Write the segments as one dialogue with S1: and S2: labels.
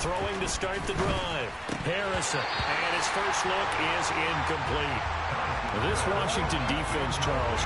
S1: Throwing to start the drive. Harrison. And his first look is incomplete. This Washington defense, Charles.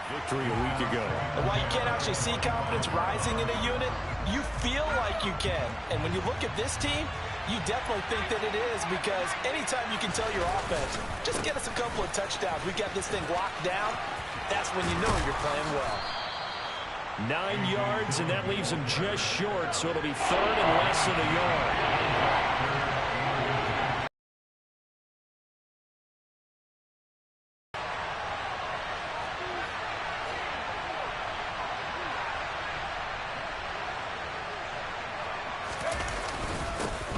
S2: Victory a week ago.
S3: And while you can't actually see confidence rising in a unit, you feel like you can. And when you look at this team, you definitely think that it is, because anytime you can tell your offense, just get us a couple of touchdowns, we got this thing locked down, that's when you know you're playing well.
S1: 9 yards, and that leaves him just short, so it'll be third and less than a yard.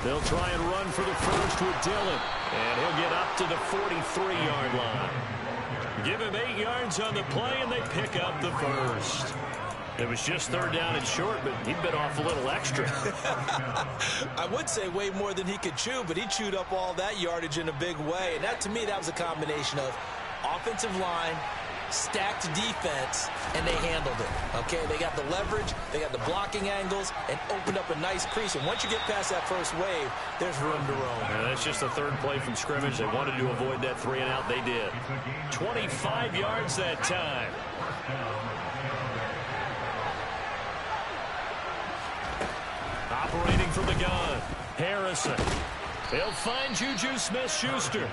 S1: They'll try and run for the first with Dillon. And he'll get up to the 43-yard line. Give him 8 yards on the play, and they pick up the first. It was just third down and short, but he bit off a little extra.
S3: I would say way more than he could chew, but he chewed up all that yardage in a big way. And that, to me, that was a combination of offensive line, stacked defense, and they handled it. Okay, they got the leverage, they got the blocking angles, and opened up a nice crease. And once you get past that first wave, there's room to roam.
S1: Yeah, that's just the third play from scrimmage. They wanted to avoid that 3-and-out. They did. 25 yards that time. Operating from the gun, Harrison. He'll find Juju Smith-Schuster.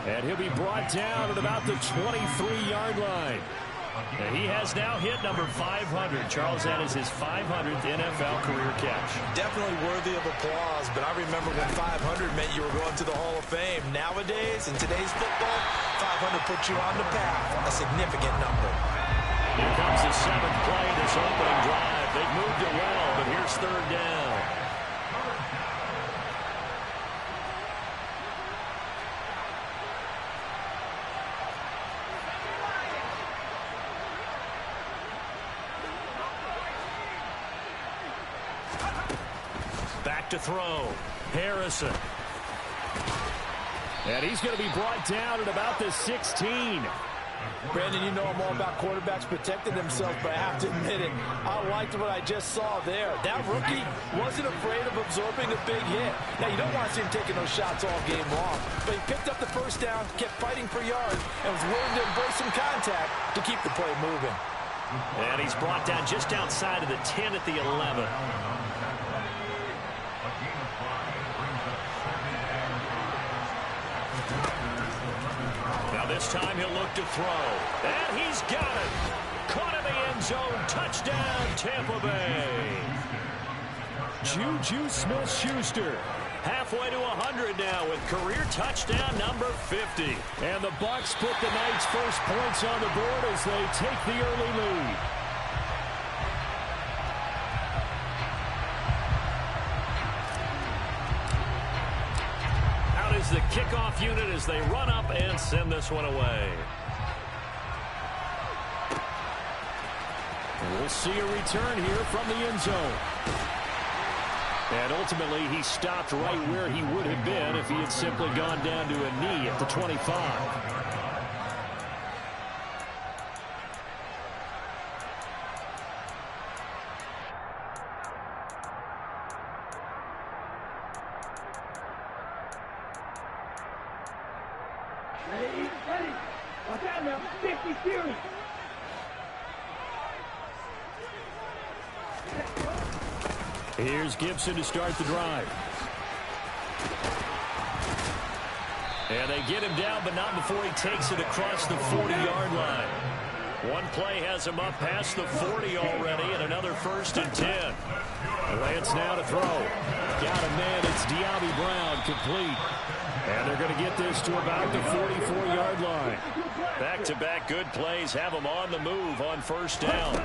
S1: And he'll be brought down at about the 23-yard line. And he has now hit number 500. Charles, that is his 500th NFL career catch.
S3: Definitely worthy of applause, but I remember when 500 meant you were going to the Hall of Fame. Nowadays, in today's football, 500 puts you on the path, a significant number.
S1: Here comes the 7th play of this opening drive. They've moved it well, but here's third down. Back to throw. Harrison. And he's going to be brought down at about the 16.
S3: Brandon, you know I'm all about quarterbacks protecting themselves, but I have to admit it. I liked what I just saw there. That rookie wasn't afraid of absorbing a big hit. Now, you don't want to see him taking those shots all game long, but he picked up the first down, kept fighting for yards, and was willing to embrace some contact to keep the play moving.
S1: And he's brought down just outside of the 10 at the 11. This time he'll look to throw. And he's got it. Caught in the end zone. Touchdown, Tampa Bay. Juju Smith-Schuster. Halfway to 100 now with career touchdown number 50. And the Bucs put the night's first points on the board as they take the early lead. The kickoff unit as they run up and send this one away. We'll see a return here from the end zone. And ultimately, he stopped right where he would have been if he had simply gone down to a knee at the 25. Here's Gibson to start the drive. And they get him down, but not before he takes it across the 40-yard line. One play has him up past the 40 already, and another 1st and 10. Lance now to throw. Got a man. It's De'Ami Brown, complete. And they're going to get this to about the 44-yard line. Back-to-back good plays have him on the move on 1st down.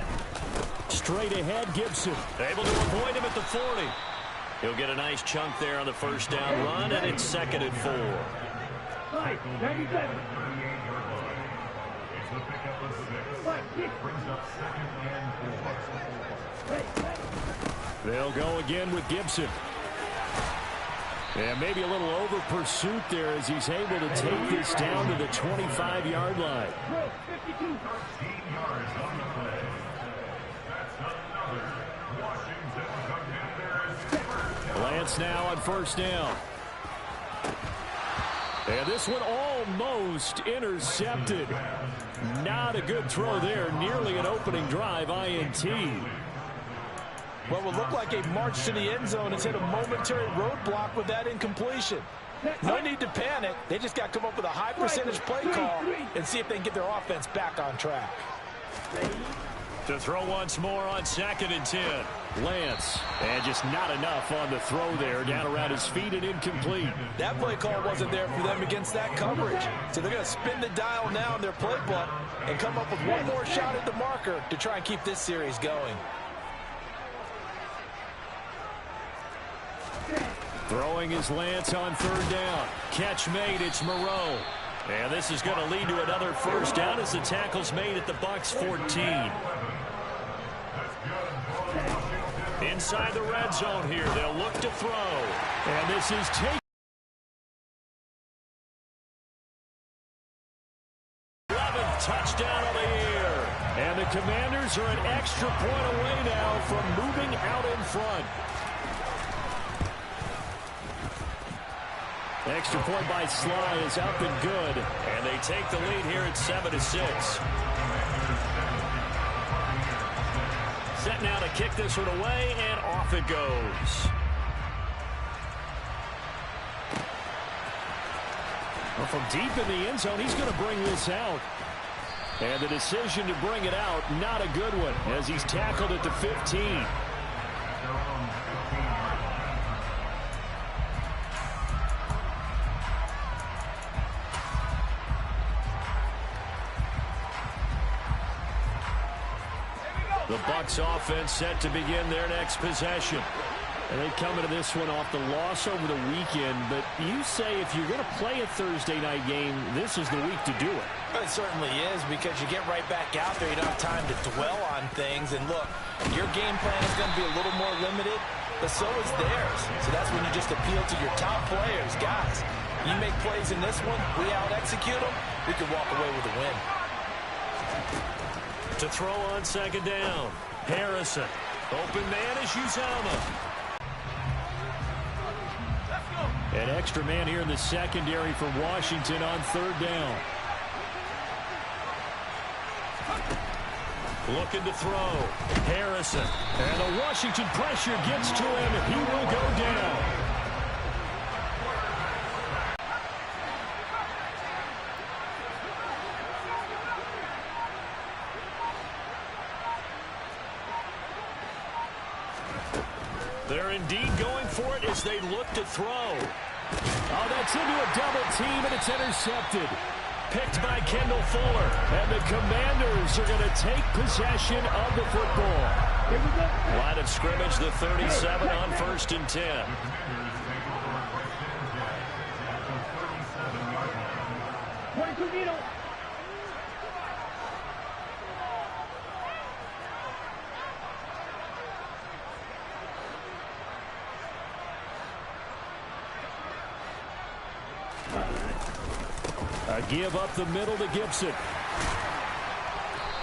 S1: Straight ahead, Gibson. Able to avoid him at the 40. He'll get a nice chunk there on the 1st down run, and it's 2nd and 4. They'll go again with Gibson. And maybe a little over pursuit there as he's able to take this down to the 25-yard line. Lance now on first down. And this one almost intercepted. Not a good throw there. Nearly an opening drive INT.
S3: What will look like a march to the end zone has hit a momentary roadblock with that incompletion. No need to panic. They just got to come up with a high percentage play call and see if they can get their offense back on track.
S1: To throw once more on 2nd and 10. Lance. And just not enough on the throw there. Down around his feet and incomplete.
S3: That play call wasn't there for them against that coverage. So they're going to spin the dial now in their playbook and come up with one more shot at the marker to try and keep this series going.
S1: Throwing is Lance on 3rd down. Catch made. It's Moreau. And this is going to lead to another first down as the tackle's made at the Bucs 14. Inside the red zone here. They'll look to throw. And this is taken. 11th touchdown of the year. And the Commanders are an extra point away now from moving out in front. Extra point by Sly is up and good. And they take the lead here at 7-6. Set now to kick this one away, and off it goes. Well, from deep in the end zone, he's going to bring this out. And the decision to bring it out, not a good one, as he's tackled at the 15. The Bucs offense set to begin their next possession. And they come into this one off the loss over the weekend. But you say if you're going to play a Thursday night game, this is the week to do it.
S3: It certainly is, because you get right back out there. You don't have time to dwell on things. And look, your game plan is going to be a little more limited, but so is theirs. So that's when you just appeal to your top players. Guys, you make plays in this one, we out-execute them, we can walk away with a win.
S1: To throw on 2nd down. Harrison. Open man is Uzama. An extra man here in the secondary for Washington on 3rd down. Looking to throw. Harrison. And the Washington pressure gets to him. He will go down. They're indeed going for it as they look to throw. Oh, that's into a double team, and it's intercepted. Picked by Kendall Fuller. And the Commanders are going to take possession of the football. Line of scrimmage, the 37 on 1st and 10. A give up the middle to Gibson.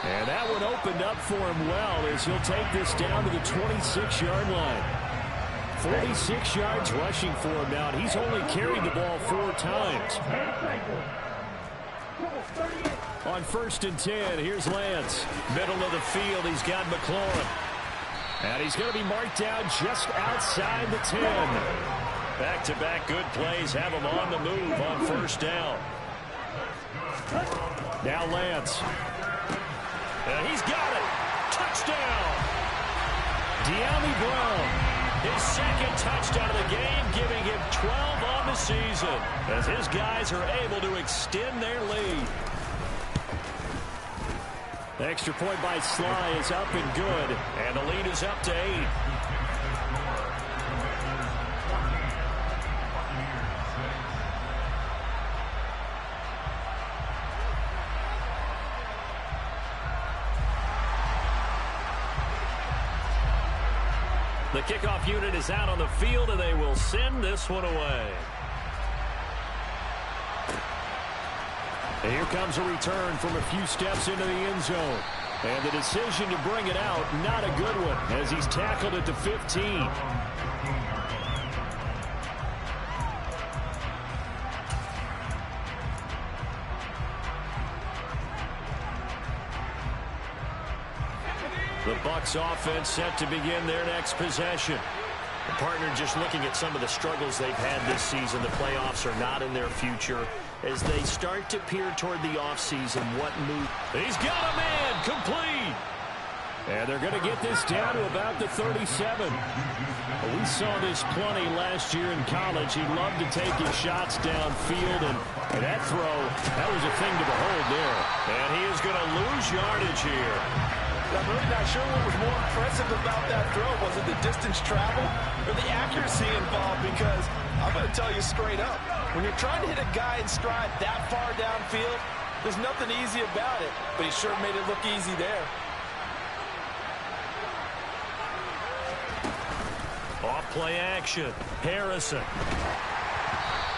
S1: And that one opened up for him well as he'll take this down to the 26-yard line. 46 yards rushing for him now, and he's only carried the ball 4 times. On 1st and 10, here's Lance. Middle of the field, he's got McLaurin. And he's going to be marked down just outside the 10. Back-to-back good plays have him on the move on 1st down. Now Lance. And he's got it. Touchdown. De'Ami Brown. His 2nd touchdown of the game, giving him 12 on the season as his guys are able to extend their lead. The extra point by Sly is up and good, and the lead is up to 8. The kickoff unit is out on the field, and they will send this one away. And here comes a return from a few steps into the end zone. And the decision to bring it out, not a good one, as he's tackled at the 15. The Bucs offense set to begin their next possession. The partner just looking at some of the struggles they've had this season. The playoffs are not in their future. As they start to peer toward the offseason, what move? He's got a man complete. And they're going to get this down to about the 37. Well, we saw this plenty last year in college. He loved to take his shots downfield, and that throw, that was a thing to behold there. And he is going to lose yardage here.
S3: I'm really not sure what was more impressive about that throw. Was it the distance travel or the accuracy involved? Because I'm going to tell you straight up, when you're trying to hit a guy in stride that far downfield, there's nothing easy about it. But he sure made it look easy there.
S1: Off play action. Harrison.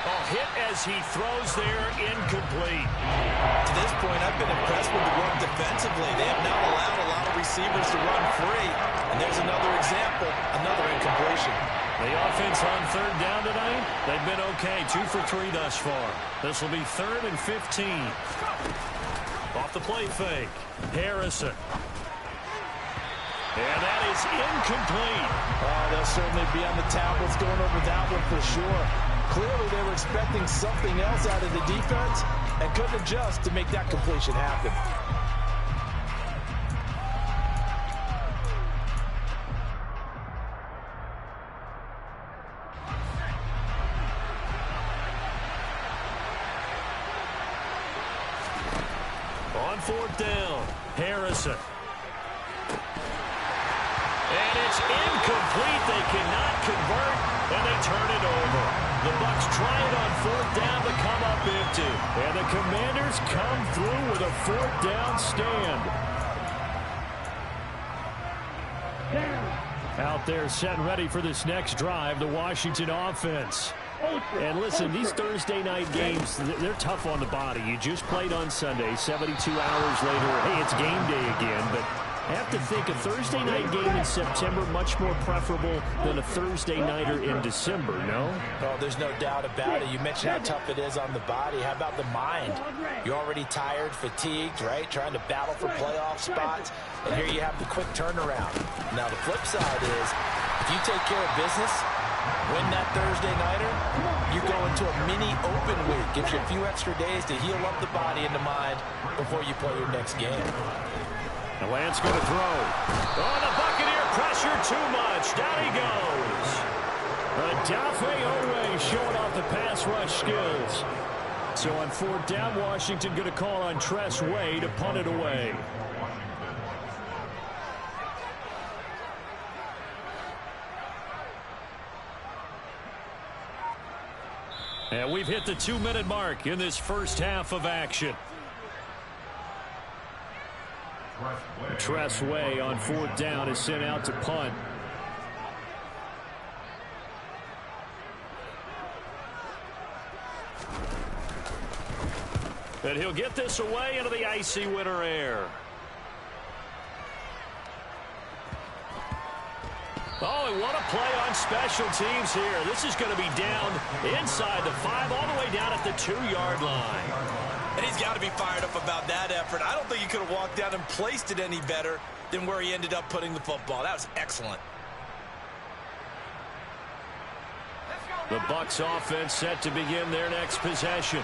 S1: Oh, hit as he throws there, incomplete.
S3: To this point, I've been impressed with the work defensively. They have not allowed a lot of receivers to run free. And there's another example, another incompletion.
S1: The offense on third down tonight, they've been okay. 2 for 3 thus far. This will be 3rd and 15. Off the play fake. Harrison. And that is incomplete.
S3: Oh, they'll certainly be on the tablets going over that one for sure. Clearly, they were expecting something else out of the defense and couldn't adjust to make that completion happen.
S1: On 4th down, Harrison. And it's incomplete. They cannot convert, and they turn it over. The Bucs try it on 4th down to come up empty. And the Commanders come through with a 4th down stand. Out there set and ready for this next drive, the Washington offense. And listen, these Thursday night games, they're tough on the body. You just played on Sunday, 72 hours later. Hey, it's game day again, but I have to think a Thursday night game in September much more preferable than a Thursday nighter in December, no?
S3: Oh, there's no doubt about it. You mentioned how tough it is on the body. How about the mind? You're already tired, fatigued, right? Trying to battle for playoff spots. And here you have the quick turnaround. Now, the flip side is, if you take care of business, win that Thursday nighter, you go into a mini open week. Gives you a few extra days to heal up the body and the mind before you play your next game.
S1: The Lance going to throw. Oh, the Buccaneer pressure too much. Down he goes. Adafe Owe showing off the pass rush skills. So on 4th down, Washington going to call on Tress Way to punt it away. And we've hit the 2-minute mark in this first half of action. Tress Way on 4th down is sent out to punt. And he'll get this away into the icy winter air. Oh, and what a play on special teams here. This is going to be down inside the 5, all the way down at the 2-yard line.
S3: And he's got to be fired up about that effort. I don't think he could have walked down and placed it any better than where he ended up putting the football. That was excellent.
S1: The Bucs offense set to begin their next possession.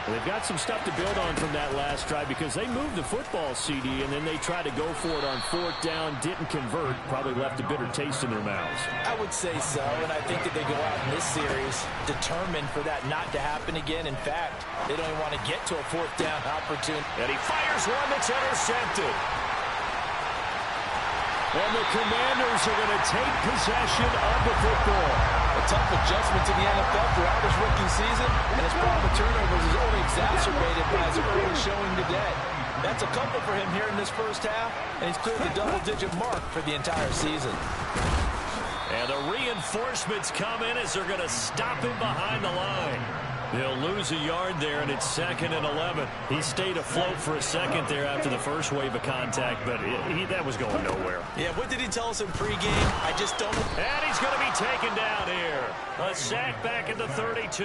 S1: They've got some stuff to build on from that last drive because they moved the football, CD, and then they tried to go for it on 4th down, didn't convert, probably left a bitter taste in their mouths.
S3: I would say so, and I think that they go out in this series determined for that not to happen again. In fact, they don't even want to get to a 4th down opportunity.
S1: And he fires one that's intercepted. And the Commanders are going to take possession of the football.
S3: A tough adjustment to the NFL throughout his rookie season, and his problem with turnovers is only exacerbated by his early showing today. That's a couple for him here in this first half, and he's cleared the double-digit mark for the entire season.
S1: And the reinforcements come in as they're going to stop him behind the line. They'll lose a yard there, and it's 2nd and 11. He stayed afloat for a second there after the first wave of contact, but that was going nowhere.
S3: Yeah, what did he tell us in pregame? I just don't...
S1: And he's going to be taken down here. A sack back at the 32.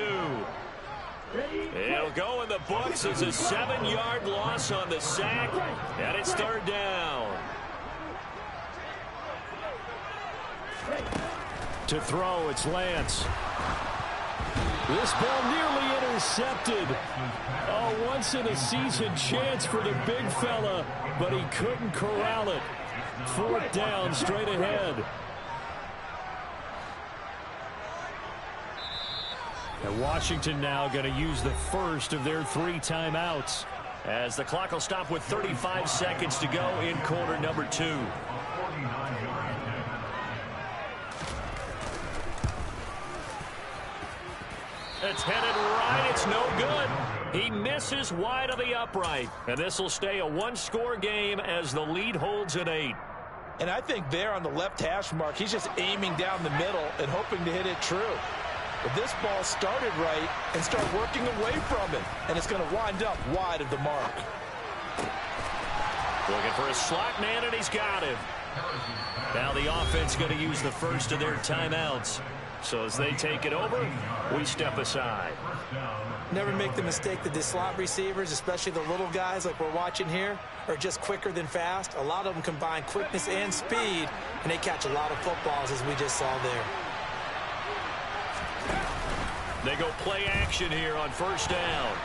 S1: It'll go in the books as a 7-yard loss on the sack, and it's 3rd down. To throw, it's Lance. This ball nearly intercepted. A once-in-a-season chance for the big fella, but he couldn't corral it. 4th down, straight ahead. And Washington now going to use the first of their 3 timeouts, as the clock will stop with 35 seconds to go in quarter number 2. It's headed right. It's no good. He misses wide of the upright. And this will stay a 1-score game as the lead holds at 8.
S3: And I think there on the left hash mark, he's just aiming down the middle and hoping to hit it true. But this ball started right and start working away from it. And it's going to wind up wide of the mark.
S1: Looking for a slot man, and he's got him. Now the offense going to use the first of their timeouts. So as they take it over, we step aside.
S3: Never make the mistake that the slot receivers, especially the little guys like we're watching here, are just quicker than fast. A lot of them combine quickness and speed, and they catch a lot of footballs, as we just saw there.
S1: They go play action here on 1st down.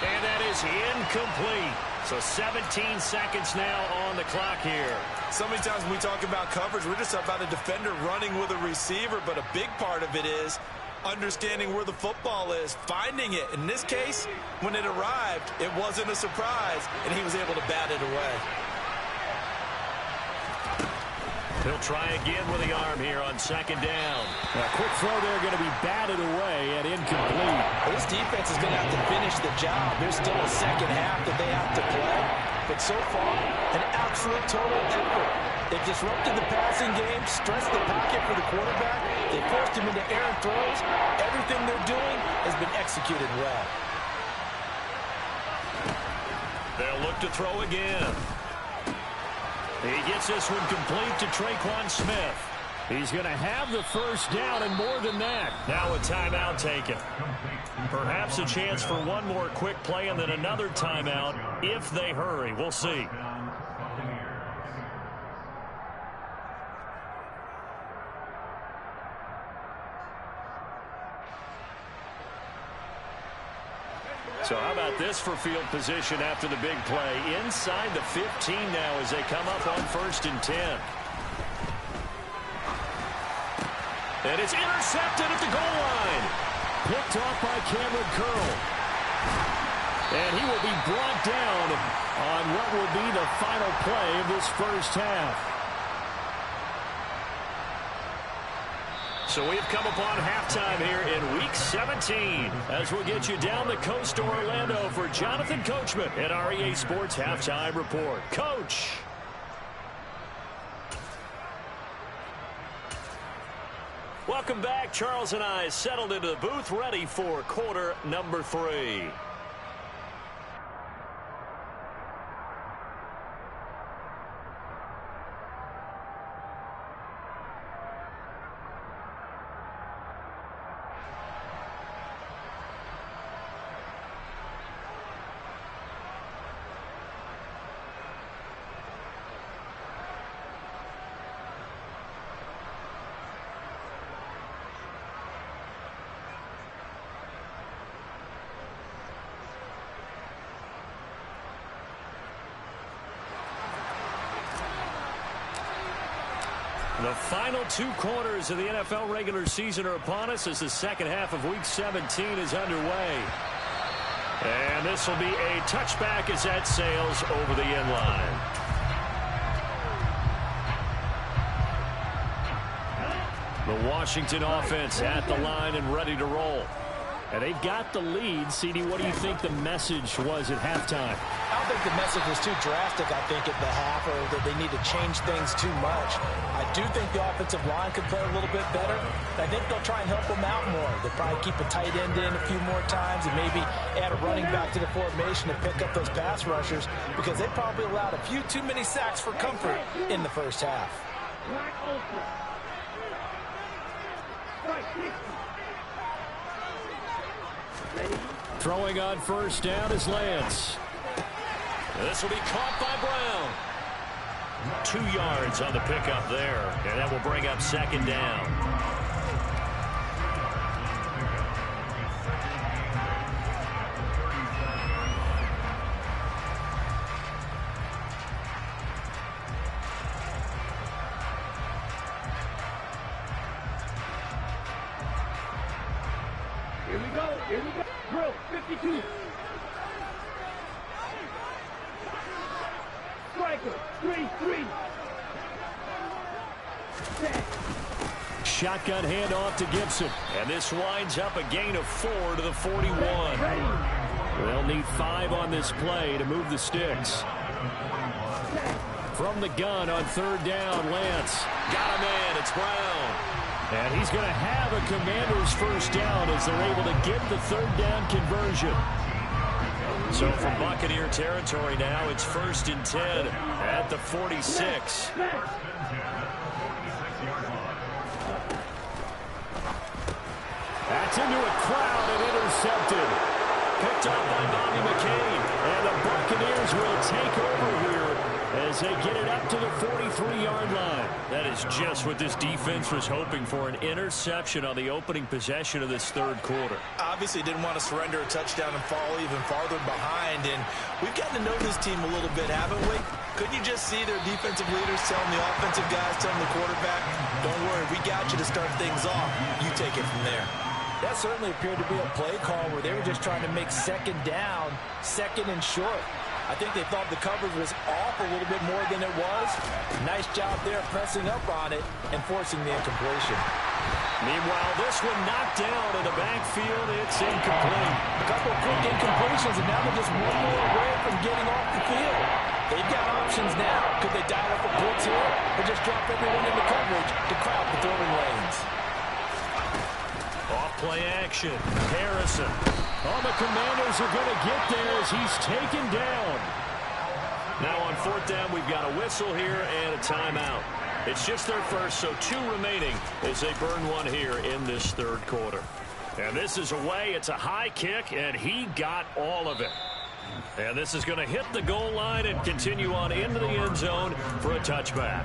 S1: And that is incomplete. So 17 seconds now on the clock here.
S3: So many times when we talk about coverage, we're just about a defender running with a receiver, but a big part of it is understanding where the football is, finding it. In this case, when it arrived, it wasn't a surprise, and he was able to bat it away.
S1: He'll try again with the arm here on 2nd down.
S2: A quick throw there going to be batted away and incomplete.
S3: Well, this defense is going to have to finish the job. There's still a second half that they have to play. But so far, an absolute total effort. They've disrupted the passing game, stressed the pocket for the quarterback. They forced him into errant throws. Everything they're doing has been executed well.
S1: They'll look to throw again. He gets this one complete to Traquan Smith. He's going to have the 1st down and more than that. Now a timeout taken. Perhaps a chance for one more quick play and then another timeout if they hurry. We'll see. So how about this for field position after the big play? Inside the 15 now as they come up on 1st and 10. And it's intercepted at the goal line. Picked off by Cameron Curl. And he will be brought down on what will be the final play of this 1st half. So we've come upon halftime here in Week 17 as we'll get you down the coast to Orlando for Jonathan Coachman at REA Sports Halftime Report. Coach. Welcome back. Charles and I settled into the booth ready for quarter number 3. The final 2 quarters of the NFL regular season are upon us as the second half of Week 17 is underway. And this will be a touchback as that sails over the end line. The Washington offense at the line and ready to roll. And they've got the lead. CD, what do you think the message was at halftime?
S3: How think the message was too drastic, at the half, or that they need to change things too much. I do think the offensive line could play a little bit better. I think they'll try and help them out more. They'll probably keep a tight end in a few more times and maybe add a running back to the formation to pick up those pass rushers, because they probably allowed a few too many sacks for comfort in the first half.
S2: Throwing on first down is Lance.
S1: This will be caught by Brown. 2 yards on the pickup there, and that will bring up second down.
S4: Here we go. Drill, 52. Striker, 3-3.
S2: Shotgun handoff to Gibson.
S1: And this winds up a gain of 4 to the 41.
S2: They'll need 5 on this play to move the sticks. From the gun on third down, Lance.
S1: Got him in. It's Brown.
S2: And he's going to have a Commander's first down as they're able to get the third down conversion.
S1: So from Buccaneer territory now, it's 1st and 10 at the 46.
S2: That's into a crowd and intercepted.
S1: Picked up by Bobby McCain.
S2: And the Buccaneers will take over here as they get it up to the 43-yard line.
S1: That is just what this defense was hoping for, an interception on the opening possession of this third quarter.
S3: Obviously didn't want to surrender a touchdown and fall even farther behind, and we've gotten to know this team a little bit, haven't we? Couldn't you just see their defensive leaders telling the offensive guys, telling the quarterback, don't worry, we got you to start things off. You take it from there. That certainly appeared to be a play call where they were just trying to make second down, second and short. I think they thought the coverage was off a little bit more than it was. Nice job there pressing up on it and forcing the incompletion.
S1: Meanwhile, this one knocked down in the backfield. It's incomplete.
S3: A couple of quick incompletions, and now they're just one more away from getting off the field. They've got options now. Could they dial up a blitz here or just drop everyone into coverage to crowd the throwing lanes?
S1: Off play action. Harrison.
S2: Oh, the Commanders are going to get there as he's taken down.
S1: Now on 4th down, we've got a whistle here and a timeout. It's just their first, so 2 remaining as they burn one here in this third quarter. And this is away. It's a high kick, and he got all of it. And this is going to hit the goal line and continue on into the end zone for a touchback.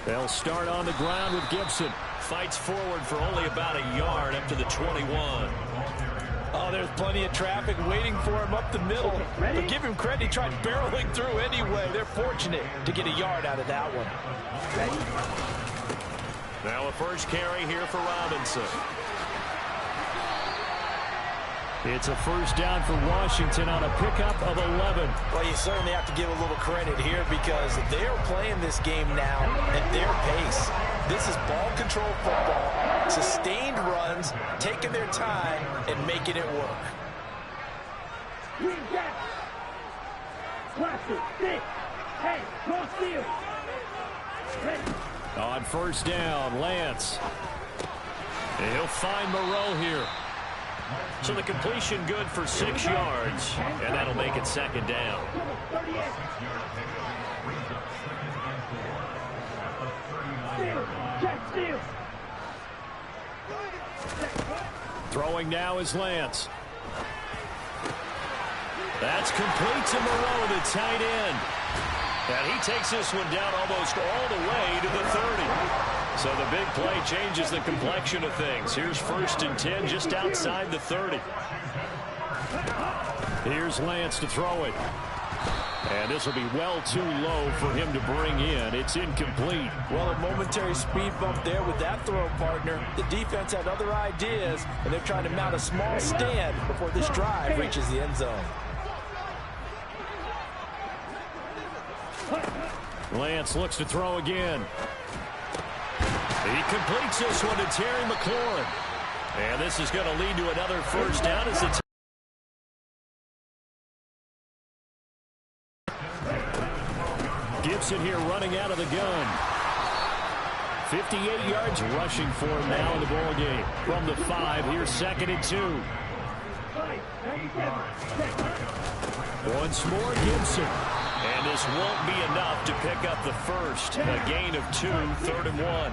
S2: They'll start on the ground with Gibson.
S1: Fights forward for only about a yard up to the 21.
S3: Oh, there's plenty of traffic waiting for him up the middle. But give him credit, he tried barreling through anyway. They're fortunate to get a yard out of that one.
S1: Now a first carry here for Robinson.
S2: It's a first down for Washington on a pickup of 11.
S3: Well, you certainly have to give a little credit here because they are playing this game now at their pace. This is ball control football, sustained runs, taking their time, and making it work.
S2: On first down, Lance. And he'll find Moreau here.
S1: So the completion good for 6 yards, and that'll make it second down.
S2: Throwing now is Lance.
S1: That's complete to Moreau, the tight end. And he takes this one down almost all the way to the 30. So the big play changes the complexion of things. Here's 1st and 10 just outside the 30.
S2: Here's Lance to throw it. And this will be well too low for him to bring in. It's incomplete.
S3: Well, a momentary speed bump there with that throw, partner. The defense had other ideas, and they're trying to mount a small stand before this drive reaches the end zone.
S2: Lance looks to throw again.
S1: He completes this one to Terry McLaurin. And this is going to lead to another first down as it's Gibson here running out of the gun. 58 yards rushing for him now in the ball game. From the 5, here's 2nd and 2. Once more, Gibson. And this won't be enough to pick up the first. A gain of 2, 3rd and 1.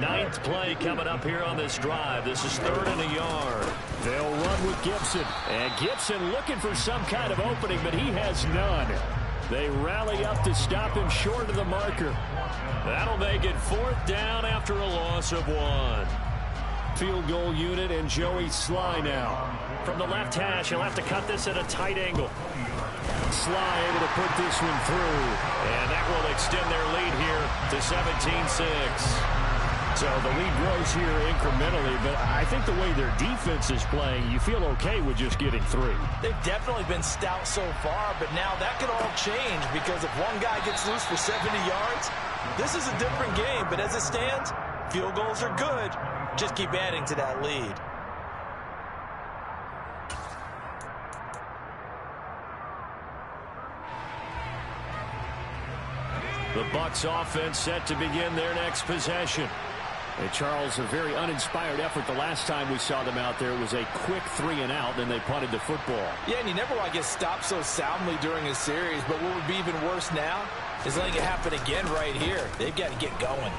S1: 9th play coming up here on this drive. This is 3rd and a yard. They'll run with Gibson. And Gibson looking for some kind of opening, but he has none. They rally up to stop him short of the marker. That'll make it 4th down after a loss of 1. Field goal unit and Joey Sly now. From the left hash, he'll have to cut this at a tight angle. Sly able to put this one through. And that will extend their lead here to 17-6. So the lead grows here incrementally, but I think the way their defense is playing, you feel okay with just getting 3.
S3: They've definitely been stout so far, but now that could all change because if one guy gets loose for 70 yards, this is a different game. But as it stands, field goals are good. Just keep adding to that lead.
S1: The Bucs offense set to begin their next possession. Hey, Charles, a very uninspired effort the last time we saw them out there. It was a quick 3-and-out, then they punted the football.
S3: Yeah, and you never want to get stopped so soundly during a series, but what would be even worse now is letting it happen again right here. They've got to get going.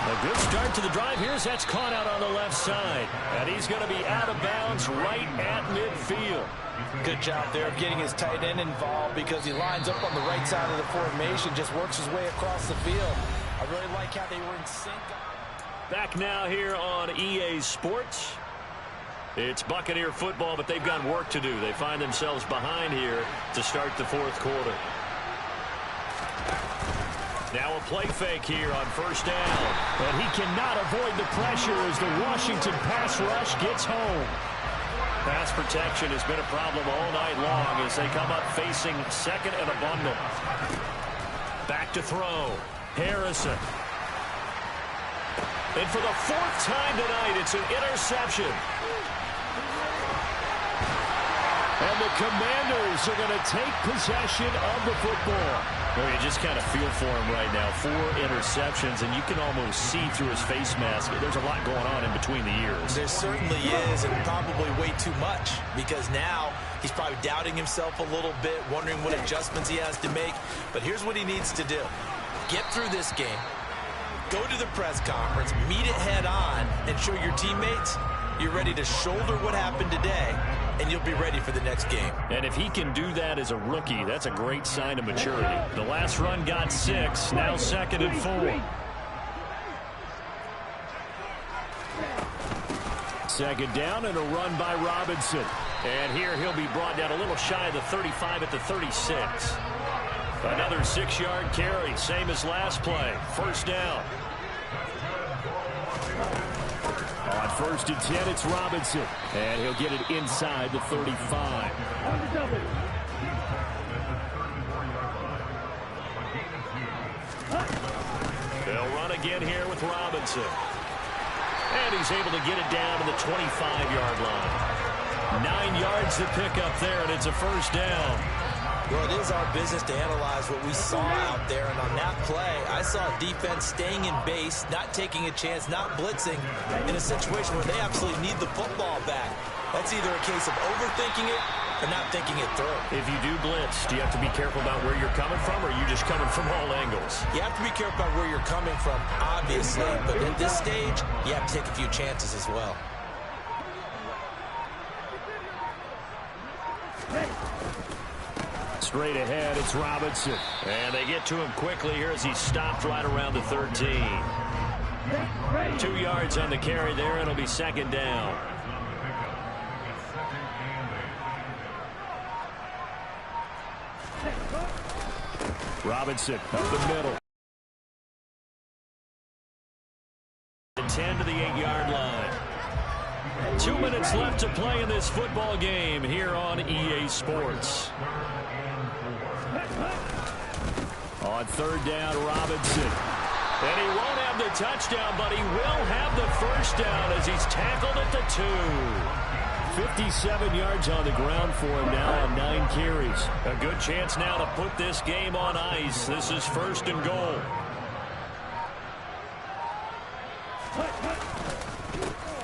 S1: A good start to the drive here as that's caught out on the left side. And he's going to be out of bounds right at midfield.
S3: Good job there of getting his tight end involved because he lines up on the right side of the formation, just works his way across the field. I really like how they were in sync.
S1: Back now here on EA Sports. It's Buccaneer football, but they've got work to do. They find themselves behind here to start the 4th quarter. Now a play fake here on 1st down. And he cannot avoid the pressure as the Washington pass rush gets home. Pass protection has been a problem all night long as they come up facing 2nd and a bundle. Back to throw. Harrison. And for the 4th time tonight, it's an interception. And the Commanders are going to take possession of the football. Well, you just kind of feel for him right now. 4 interceptions, and you can almost see through his face mask. There's a lot going on in between the ears.
S3: There certainly is, and probably way too much, because now he's probably doubting himself a little bit, wondering what adjustments he has to make. But here's what he needs to do. Get through this game, go to the press conference, meet it head on, and show your teammates you're ready to shoulder what happened today, and you'll be ready for the next game.
S1: And if he can do that as a rookie, that's a great sign of maturity. The last run got 6, now 2nd and 4. 2nd down and a run by Robinson. And here he'll be brought down a little shy of the 35 at the 36. Another 6-yard carry, same as last play. 1st down. On 1st and 10, it's Robinson. And he'll get it inside the 35. They'll run again here with Robinson. And he's able to get it down to the 25-yard line. 9 yards to pick up there, and it's a 1st down.
S3: Well, it is our business to analyze what we saw out there, and on that play, I saw defense staying in base, not taking a chance, not blitzing, in a situation where they absolutely need the football back. That's either a case of overthinking it or not thinking it through.
S1: If you do blitz, do you have to be careful about where you're coming from, or are you just coming from all angles?
S3: You have to be careful about where you're coming from, obviously, but at this stage, you have to take a few chances as well.
S1: Straight ahead, it's Robinson. And they get to him quickly here as he stopped right around the 13. 2 yards on the carry there, and it'll be 2nd down. Robinson up the middle. 10 to the 8-yard line. 2 minutes left to play in this football game here on EA Sports.
S2: On third down, Robinson.
S1: And he won't have the touchdown, but he will have the first down as he's tackled at the 2.
S2: 57 yards on the ground for him now on 9 carries.
S1: A good chance now to put this game on ice. This is first and goal.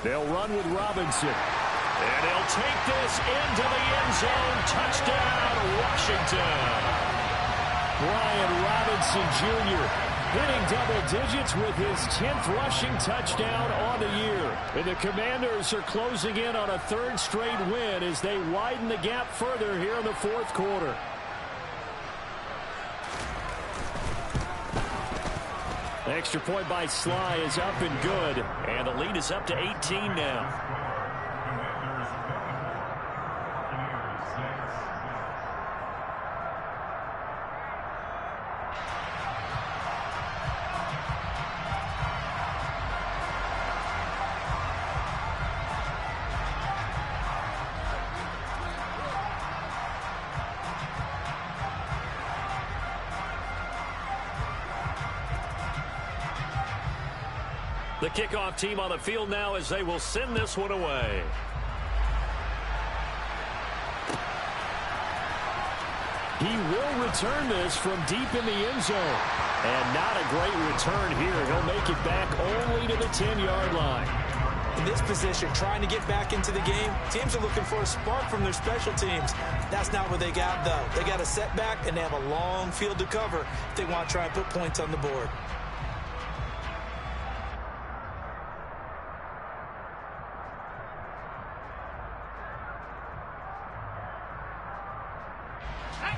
S2: They'll run with Robinson.
S1: And he'll take this into the end zone. Touchdown, Washington.
S2: Brian Robinson Jr. hitting double digits with his 10th rushing touchdown on the year. And the Commanders are closing in on a 3rd straight win as they widen the gap further here in the 4th quarter. Extra point by Sly is up and good.
S1: And the lead is up to 18 now. The kickoff team on the field now as they will send this one away.
S2: He will return this from deep in the end zone. And not a great return here. He'll make it back only to the 10-yard line.
S3: In this position, trying to get back into the game, teams are looking for a spark from their special teams. That's not what they got, though. They got a setback, and they have a long field to cover if they want to try and put points on the board.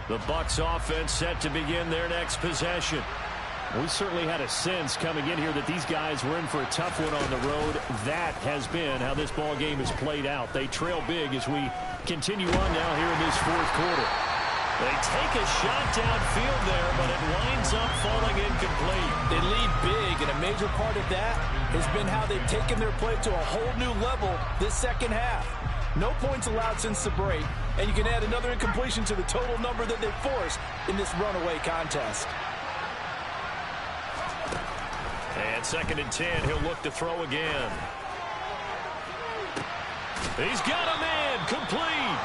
S1: The Bucs offense set to begin their next possession.
S2: We certainly had a sense coming in here that these guys were in for a tough one on the road. That has been how this ball game has played out. They trail big as we continue on now here in this 4th quarter.
S1: They take a shot downfield there, but it winds up falling incomplete.
S3: They lead big, and a major part of that has been how they've taken their play to a whole new level this second half. No points allowed since the break, and you can add another incompletion to the total number that they've forced in this runaway contest.
S1: And 2nd and 10, he'll look to throw again. He's got him in, complete.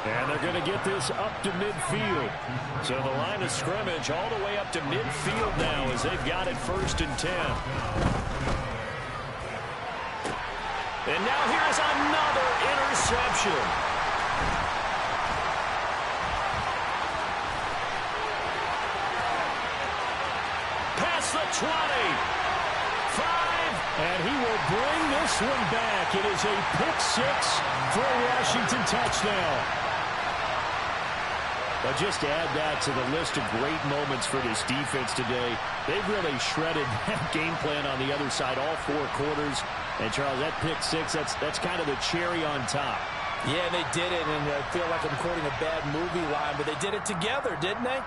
S2: And they're going to get this up to midfield.
S1: So the line of scrimmage all the way up to midfield now as they've got it 1st and 10. And now here's another interception. Past the 20. 5.
S2: And he will bring this one back. It is a pick 6 for a Washington touchdown. But just to add that to the list of great moments for this defense today, they've really shredded that game plan on the other side all 4 quarters. And, Charles, that pick 6, that's kind of the cherry on top.
S3: Yeah, they did it, and I feel like I'm quoting a bad movie line, but they did it together, didn't they?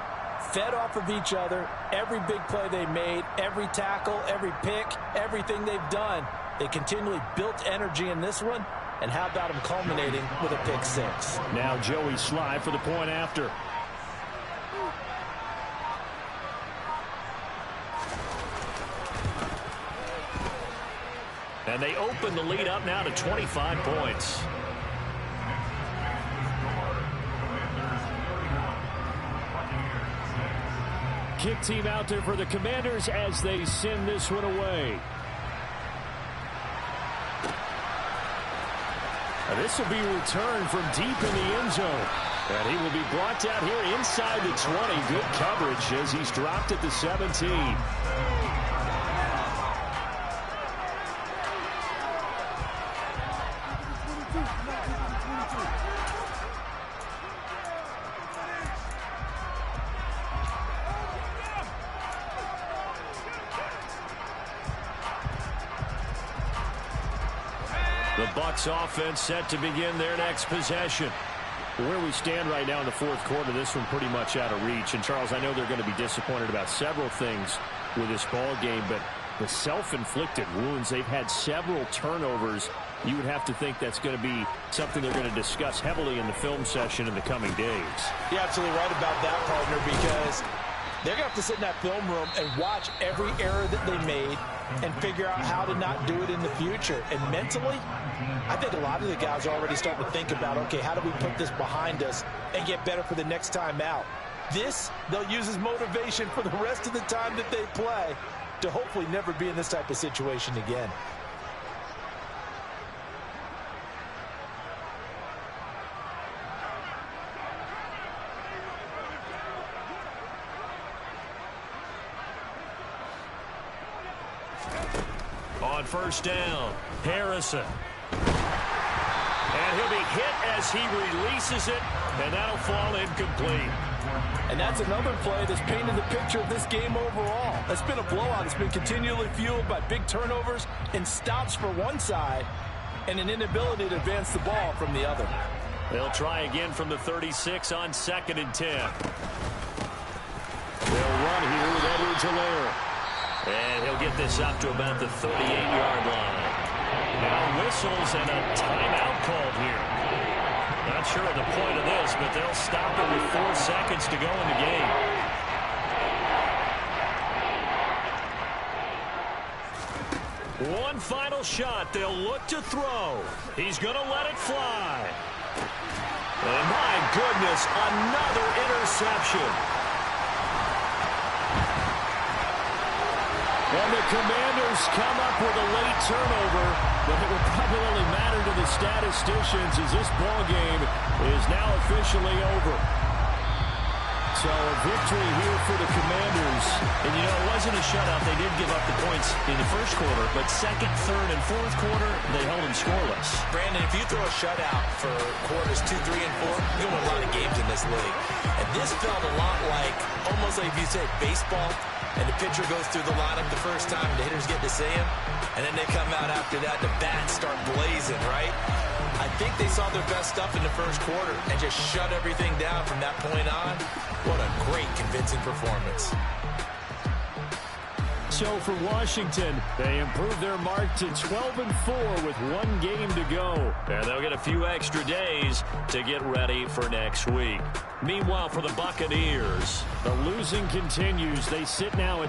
S3: Fed off of each other, every big play they made, every tackle, every pick, everything they've done. They continually built energy in this one, and how about them culminating with a pick 6?
S2: Now Joey Sly for the point after.
S1: And they open the lead up now to 25 points.
S2: Kick team out there for the Commanders as they send this one away. This will be returned from deep in the end zone. And he will be brought down here inside the 20. Good coverage as he's dropped at the 17.
S1: The Bucs offense set to begin their next possession.
S2: Where we stand right now in the 4th quarter, this one pretty much out of reach. And, Charles, I know they're going to be disappointed about several things with this ball game, but the self-inflicted wounds, they've had several turnovers. You would have to think that's going to be something they're going to discuss heavily in the film session in the coming days.
S3: You're absolutely right about that, partner, because They're going to have to sit in that film room and watch every error that they made and figure out how to not do it in the future. And mentally, I think a lot of the guys are already starting to think about, okay, how do we put this behind us and get better for the next time out? This, they'll use as motivation for the rest of the time that they play to hopefully never be in this type of situation again.
S1: On first down, Harrison. And he'll be hit as he releases it, and that'll fall incomplete.
S3: And that's another play that's painted the picture of this game overall. It's been a blowout. It's been continually fueled by big turnovers and stops for one side and an inability to advance the ball from the other.
S1: They'll try again from the 36 on 2nd and 10.
S2: They'll run here with Edwards-Helaire.
S1: And he'll get this up to about the 38-yard line. Now whistles and a timeout called here. Not sure of the point of this, but they'll stop it with 4 seconds to go in the game. One final shot. They'll look to throw. He's going to let it fly. And my goodness, another interception.
S2: And the Commanders come up with a late turnover, but it will probably only matter to the statisticians as this ball game is now officially over. So a victory here for the Commanders.
S1: And, you know, it wasn't a shutout. They did give up the points in the first quarter, but second, third, and fourth quarter, they held them scoreless.
S3: Brandon, if you throw a shutout for quarters 2, 3, and 4, you'll win a lot of games in this league. And this felt a lot like, almost like if you said baseball, and the pitcher goes through the lineup the first time, the hitters get to see him, and then they come out after that, the bats start blazing, right? I think they saw their best stuff in the first quarter and just shut everything down from that point on. What a great, convincing performance.
S2: So for Washington, they improve their mark to 12-4 with 1 game to go.
S1: And they'll get a few extra days to get ready for next week. Meanwhile, for the Buccaneers,
S2: the losing continues. They sit now at